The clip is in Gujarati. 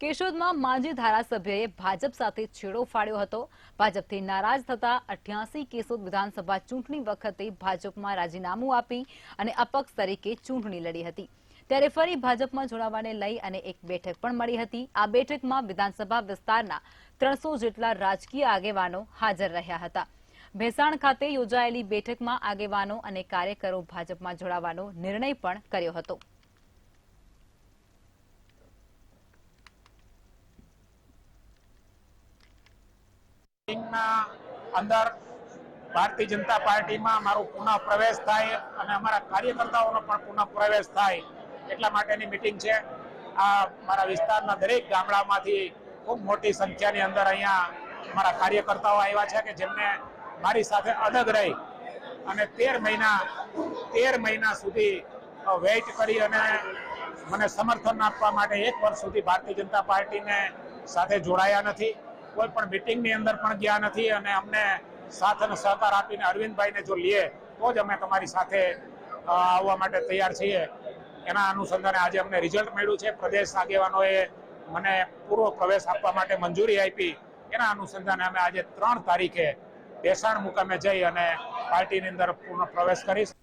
કેશોદમાં માજી ધારાસભ્યએ ભાજપ સાથે છેડો ફાડ્યો હતો। ભાજપથી નારાજ થતા 88 કેશોદ વિધાનસભા ચૂંટણી વખતે ભાજપમાં રાજીનામું આપી અને અપક્ષ તરીકે ચૂંટણી લડી હતી। ત્યારે ફરી ભાજપમાં જોડાવાને લઈ અને એક બેઠક પણ મળી હતી। આ બેઠકમાં વિધાનસભા વિસ્તારના 300 જેટલા રાજકીય આગેવાનો હાજર રહ્યા હતા। ભેસાણ ખાતે યોજાયેલી બેઠકમાં આગેવાનો અને કાર્યકરો ભાજપમાં જોડાવાનો નિર્ણય પણ કર્યો હતો। अंदर भारतीय जनता पार्टी में मारो पुनः प्रवेश थाय अने अमारा कार्यकर्ताओनो पण पुनः प्रवेश थाय એટલા માટેની મીટિંગ છે। આ મારા વિસ્તારના દરેક ગામડામાંથી ખૂબ મોટી સંખ્યાની અંદર અહીંયા મારા કાર્યકર્તાઓ આવ્યા છે કે જેમને મારી સાથે અડગ રહી અને 13 મહિના સુધી વેઇટ કરી અને મને સમર્થન આપવા માટે 1 વર્ષ સુધી ભારતીય જનતા પાર્ટીને સાથે જોડાયા નથી। કોઈ પણ મીટિંગની અંદર પણ ગયા નથી અને અમને સાથ અને સહકાર આપીને અરવિંદભાઈને જો લઈએ તો જ અમે તમારી સાથે આવવા માટે તૈયાર છીએ। એના અનુસંધાને આજે અમને રિઝલ્ટ મળ્યું છે। પ્રદેશ આગેવાનોએ મને પૂર્વ પ્રવેશ આપવા માટે મંજૂરી આપી। એના અનુસંધાને અમે આજે 3 તારીખે ભેસાણ મુકામે જઈ અને પાર્ટીની અંદર પૂર્ણ પ્રવેશ કરીશ।